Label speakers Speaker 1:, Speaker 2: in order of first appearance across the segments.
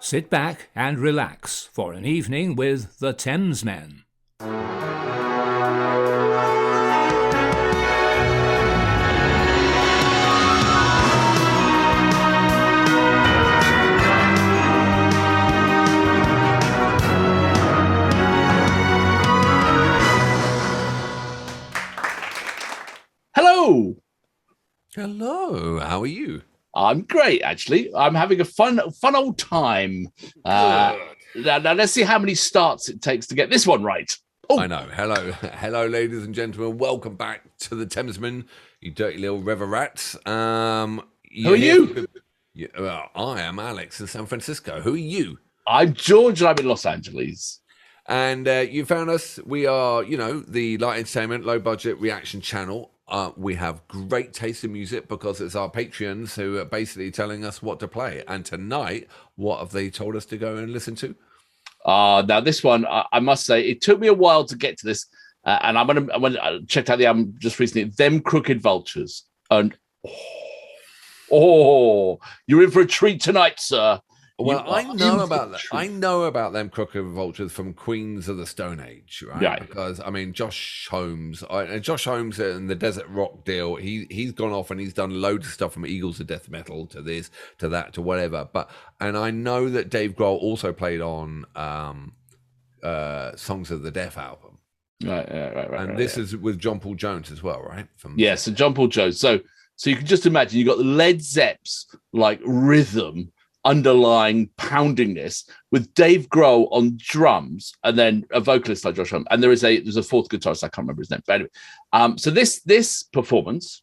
Speaker 1: Sit back and relax for an evening with the Thamesmen.
Speaker 2: Hello.
Speaker 3: Hello. How are you?
Speaker 2: I'm great, actually. I'm having a fun old time. Now, let's see how many starts it takes to get this one right. Oh,
Speaker 3: I know. Hello, ladies and gentlemen. Welcome back to the Thamesmen, you dirty little river rats.
Speaker 2: Who are you?
Speaker 3: Well, I am Alex in San Francisco. Who are you?
Speaker 2: I'm George, and I'm in Los Angeles.
Speaker 3: And you found us. We are, the light entertainment, low budget reaction channel. We have great taste in music because it's our Patreons who are basically telling us what to play. And tonight, what have they told us to go and listen to?
Speaker 2: Now this one, I must say, it took me a while to get to this, and I checked out the album just recently. Them Crooked Vultures, and you're in for a treat tonight, sir.
Speaker 3: Well, I know about that. I know about them Crooked Vultures from Queens of the Stone Age, right?
Speaker 2: Yeah.
Speaker 3: Because Josh Holmes and the Desert Rock deal. He's gone off and he's done loads of stuff from Eagles of Death Metal to this, to that, to whatever. And I know that Dave Grohl also played on Songs of the Deaf album.
Speaker 2: Right.
Speaker 3: And this is with John Paul Jones as well, right?
Speaker 2: So John Paul Jones. So you can just imagine you got the Led Zepp's like rhythm underlying pounding this with Dave Grohl on drums and then a vocalist like Josh Holmes, and there's a fourth guitarist, I can't remember his name, but anyway, so this performance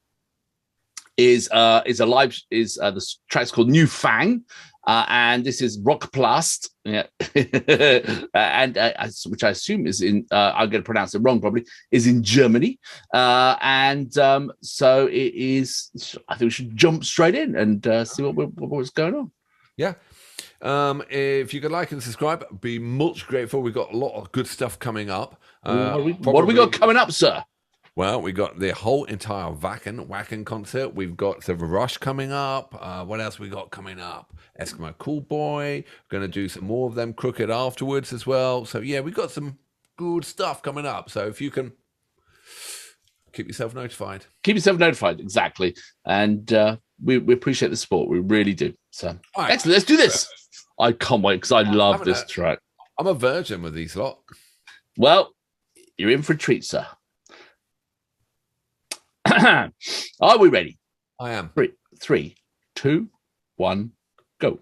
Speaker 2: is the track's called New Fang, and this is Rockplast, and which I assume is in I'm going to pronounce it wrong probably, is in Germany, and so it is. I think we should jump straight in and see what's going on.
Speaker 3: Yeah. If you could like and subscribe, I'd be much grateful. We've got a lot of good stuff coming up.
Speaker 2: What have we got coming up, sir?
Speaker 3: Well, we got the whole entire Wacken concert. We've got the Rush coming up. What else we got coming up? Eskimo Cool Boy. We're going to do some more of them Crooked afterwards as well. So, yeah, we've got some good stuff coming up. So if you can keep yourself notified.
Speaker 2: Keep yourself notified, exactly. And we appreciate the support. We really do. So, right. Excellent. Let's do this. I can't wait because I love this track.
Speaker 3: I'm a virgin with these lot.
Speaker 2: Well, you're in for a treat, sir. Are we ready?
Speaker 3: I am.
Speaker 2: 3, 2, 1, go.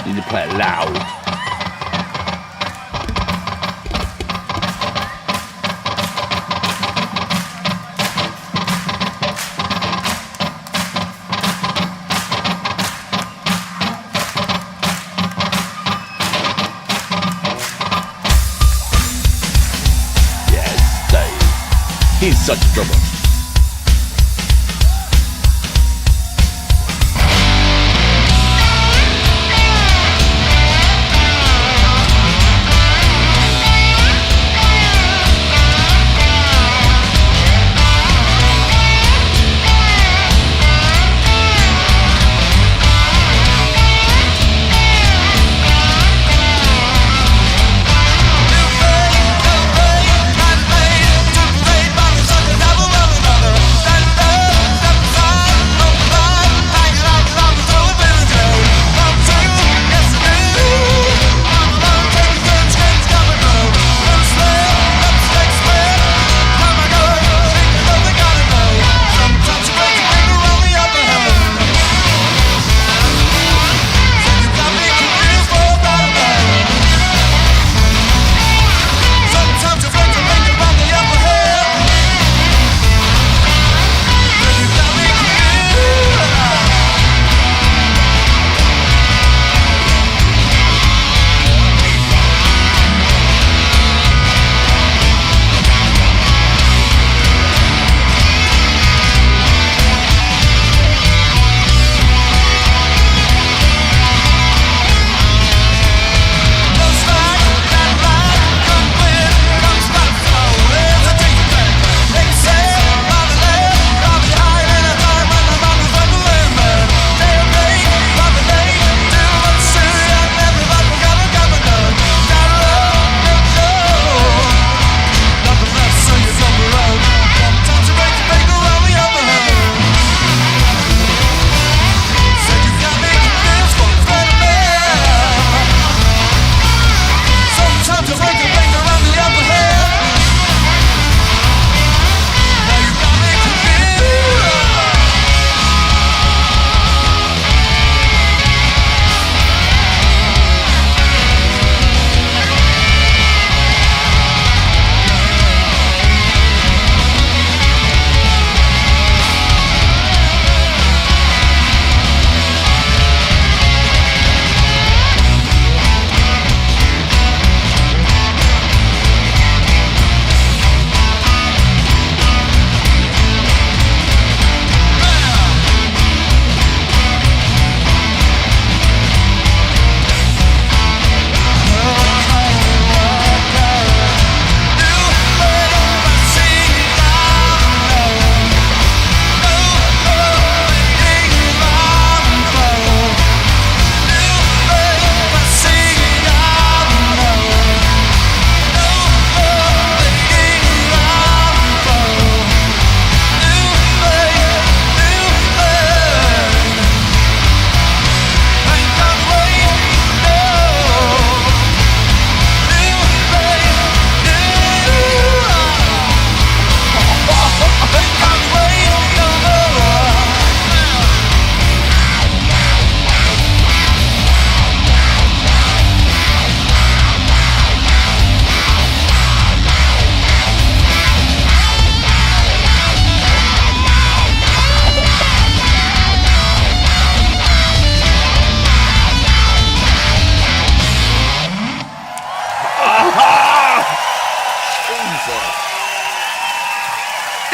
Speaker 2: You need to play it loud. He's such a drummer.
Speaker 4: Devil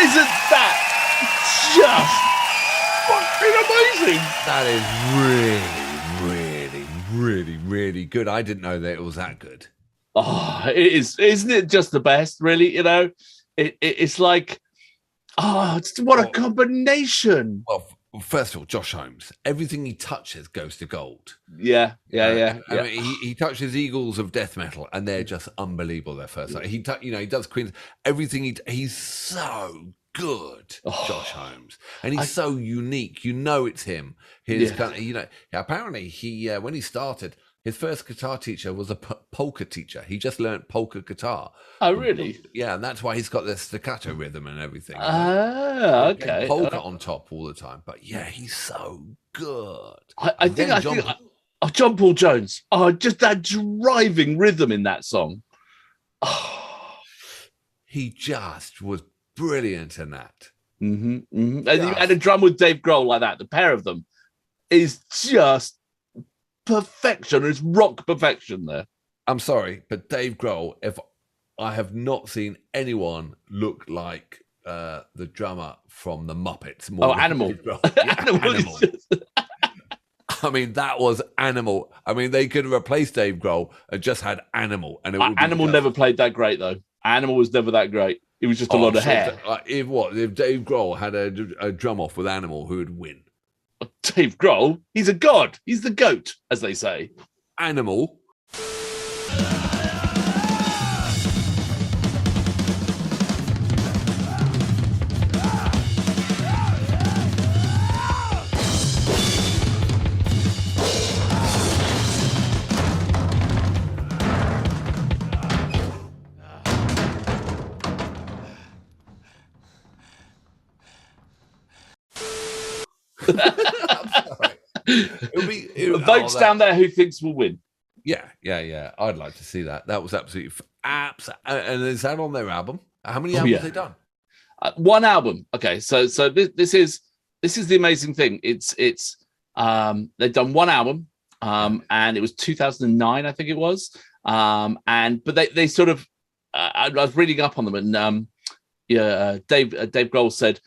Speaker 2: Isn't that just fucking amazing?
Speaker 3: That is really, really, really, really good. I didn't know that it was that good.
Speaker 2: Oh, it is. Isn't it just the best, really? You know, it's like, what a combination.
Speaker 3: Well, first of all, Josh Holmes, everything he touches goes to gold.
Speaker 2: Yeah.
Speaker 3: I mean, he touches Eagles of death metal, and they're just unbelievable. Their first, he does Queens. Everything he's so good, Josh Holmes, and he's so unique. You know, it's him. His kind of, apparently he when he started, his first guitar teacher was a polka teacher. He just learned polka guitar.
Speaker 2: Oh, really?
Speaker 3: Yeah, and that's why he's got the staccato rhythm and everything.
Speaker 2: Okay.
Speaker 3: Polka on top all the time, but yeah, he's so good.
Speaker 2: I think John Paul Jones. Oh, just that driving rhythm in that song. Oh.
Speaker 3: He just was brilliant in that.
Speaker 2: And a drum with Dave Grohl like that, the pair of them is just perfection. It's rock perfection there.
Speaker 3: I'm sorry, but Dave Grohl, if I have not seen anyone look like the drummer from the Muppets.
Speaker 2: Animal.
Speaker 3: Animal. I mean, that was Animal. I mean, they could have replaced Dave Grohl and just had Animal. And
Speaker 2: Animal never played that great, though. Animal was never that great. It was just a lot of hair.
Speaker 3: If Dave Grohl had a drum off with Animal, who would win?
Speaker 2: Dave Grohl, he's a god. He's the goat, as they say.
Speaker 3: Animal.
Speaker 2: Votes down there who thinks will win.
Speaker 3: Yeah. I'd like to see that. That was absolutely. And is that on their album? How many albums have they done?
Speaker 2: One album. Okay, so this is the amazing thing. It's they've done one album, and it was 2009, I think it was. But they sort of. I was reading up on them, and Dave Grohl said,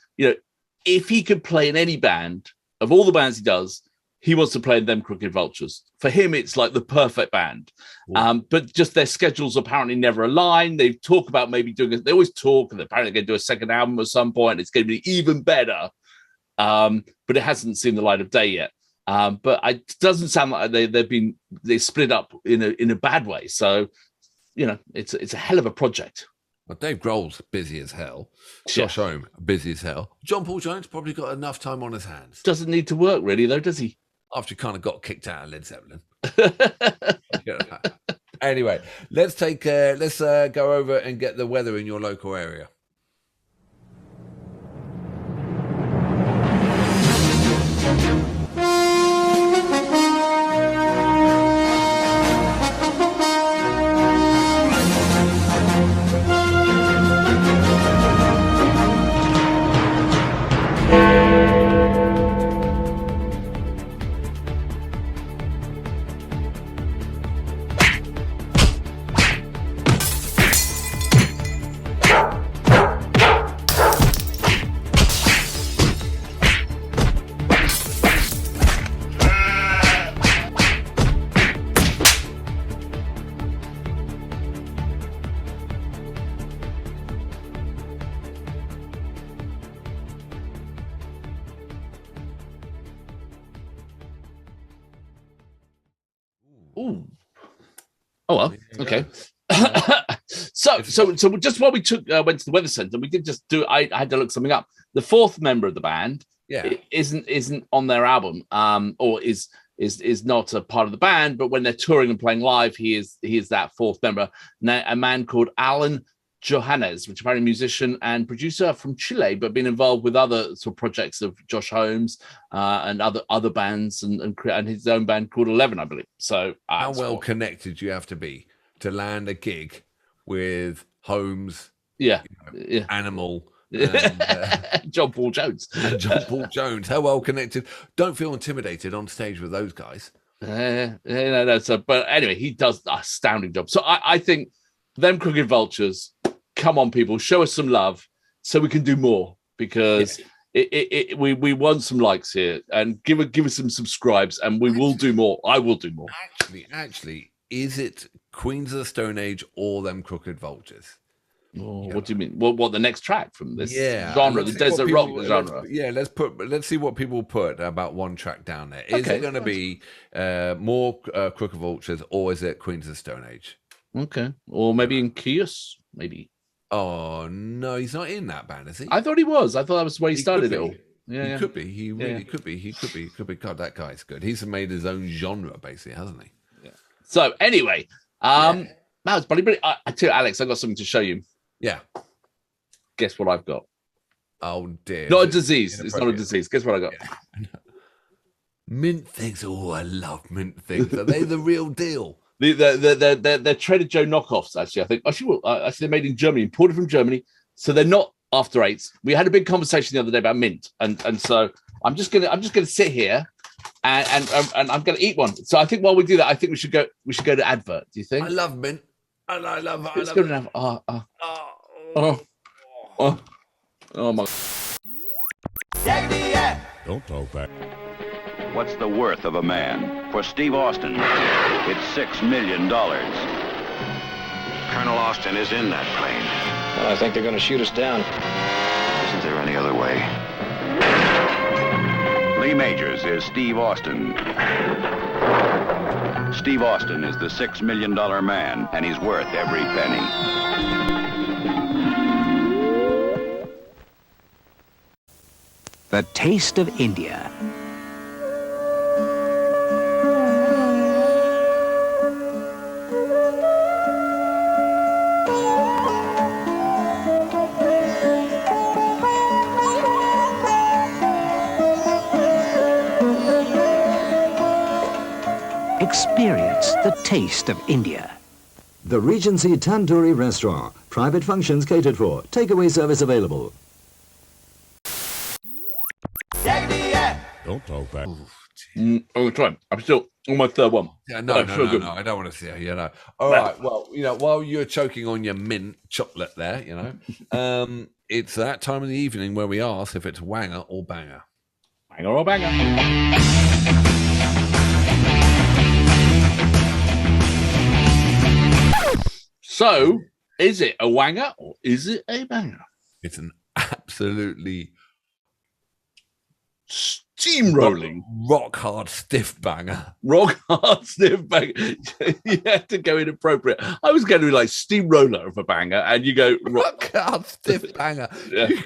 Speaker 2: if he could play in any band of all the bands he does, he wants to play in them Crooked Vultures. For him, it's like the perfect band. But just their schedules apparently never align. They talk about maybe they always talk, and they're apparently going to do a second album at some point. It's going to be even better. But it hasn't seen the light of day yet. But it doesn't sound like they split up in a bad way. So, it's a hell of a project.
Speaker 3: Well, Dave Grohl's busy as hell. Josh Holmes, busy as hell. John Paul Jones probably got enough time on his hands.
Speaker 2: Doesn't need to work really, though, does he?
Speaker 3: After he kind of got kicked out of Led Zeppelin. Anyway, let's go over and get the weather in your local area.
Speaker 2: Ooh. Oh well. Okay. So just while we went to the weather center, we did just do. I had to look something up. The fourth member of the band, isn't on their album, or is not a part of the band. But when they're touring and playing live, he is that fourth member. Now, a man called Alan Johannes, which apparently a musician and producer from Chile, but been involved with other sort of projects of Josh Holmes and other bands and his own band called 11, I believe. So
Speaker 3: how well connected do you have to be to land a gig with Holmes? Animal. And,
Speaker 2: John Paul Jones.
Speaker 3: And John Paul Jones. How well connected? Don't feel intimidated on stage with those guys.
Speaker 2: But anyway, he does an astounding job. So I think them Crooked Vultures, come on, people, show us some love. so we can do more, because we want some likes here, and give us some subscribes, and we will do more. I will do more.
Speaker 3: Actually, is it Queens of the Stone Age or them Crooked Vultures?
Speaker 2: Oh, what do you mean? What the next track from this genre, the
Speaker 3: let's see
Speaker 2: desert
Speaker 3: what
Speaker 2: rock
Speaker 3: people-
Speaker 2: genre?
Speaker 3: Let's see what people put about one track down there. Is it going to be more Crooked Vultures, or is it Queens of the Stone Age?
Speaker 2: Okay, or maybe in Kios, maybe.
Speaker 3: Oh no, he's not in that band, is he?
Speaker 2: I thought he was. I thought that was where he started it all.
Speaker 3: He could be. He really could be. He could be. God, that guy's good. He's made his own genre, basically, hasn't he?
Speaker 2: Yeah. So anyway, that was bloody. I tell you, Alex, I got something to show you.
Speaker 3: Yeah.
Speaker 2: Guess what I've got?
Speaker 3: Oh dear.
Speaker 2: Not a disease. It's not a disease. Guess what I got?
Speaker 3: Yeah. Mint things. Oh, I love mint things. Are they the real deal?
Speaker 2: They're Trader Joe knockoffs, actually. I think actually they're made in Germany, imported from Germany, so they're not after eights. We had a big conversation the other day about mint, and so I'm just gonna sit here and I'm gonna eat one. So I think while we do that, I think we should go to Advert. Do you think?
Speaker 3: I love mint. I love it.
Speaker 2: Let's go to Advert. Oh my!
Speaker 4: Don't talk back.
Speaker 5: What's the worth of a man? For Steve Austin, it's $6 million.
Speaker 6: Colonel Austin is in that plane.
Speaker 7: I think they're going to shoot us down.
Speaker 5: Isn't there any other way? Lee Majors is Steve Austin. Steve Austin is the $6 million man, and he's worth every penny.
Speaker 8: The Taste of India. Experience the taste of India.
Speaker 9: The Regency Tandoori Restaurant. Private functions catered for. Takeaway service available.
Speaker 4: Don't talk back.
Speaker 2: I'm trying. I'm still on my third one.
Speaker 3: Yeah, no. I don't want to see it. All right. Well, while you're choking on your mint chocolate there, it's that time of the evening where we ask if it's wanger or banger.
Speaker 2: Wanger or banger? So, is it a wanger or is it a banger?
Speaker 3: It's an absolutely
Speaker 2: steamrolling,
Speaker 3: rock hard, stiff banger.
Speaker 2: Rock hard, stiff banger. You had to go inappropriate. I was going to be like steamroller of a banger, and you go
Speaker 3: rock hard, stiff banger. Yeah. You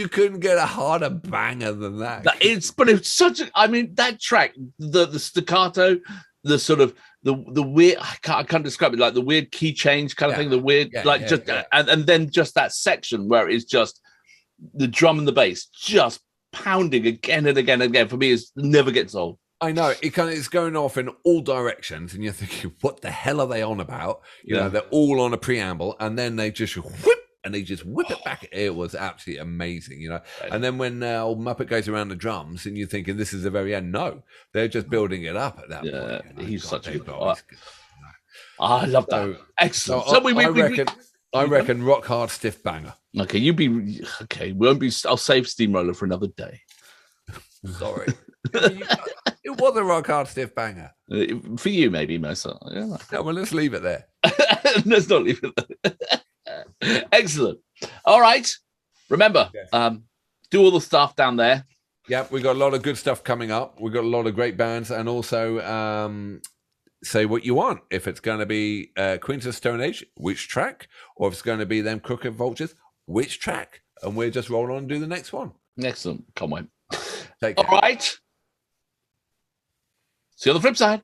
Speaker 3: couldn't get a harder banger than that.
Speaker 2: But it's such a. I mean, that track, the staccato, the sort of the weird. I can't describe it, like the weird key change kind of thing. The weird, and then just that section where it's just the drum and the bass just pounding again and again and again. For me, it never gets old.
Speaker 3: I know it's going off in all directions, and you're thinking, "What the hell are they on about?" You know, they're all on a preamble, and then they just whip it back. It was absolutely amazing, And then when old Muppet goes around the drums, and you're thinking, "This is the very end." No, they're just building it up at that point.
Speaker 2: He's such a good. I love that. So, excellent.
Speaker 3: So I reckon rock hard, stiff banger.
Speaker 2: Okay. Won't be. I'll save steamroller for another day.
Speaker 3: Sorry. It was a rock hard, stiff banger.
Speaker 2: For you, maybe, myself. Yeah.
Speaker 3: No, well, let's leave it there.
Speaker 2: Let's not leave it there. Excellent. All right. Remember, do all the stuff down there.
Speaker 3: Yeah, we've got a lot of good stuff coming up. We've got a lot of great bands, and also say what you want. If it's going to be Queens of Stone Age, which track? Or if it's going to be them Crooked Vultures, which track? And we'll just roll on and do the next one.
Speaker 2: Excellent. Can't wait.
Speaker 3: Take care.
Speaker 2: All right. See you on the flip side.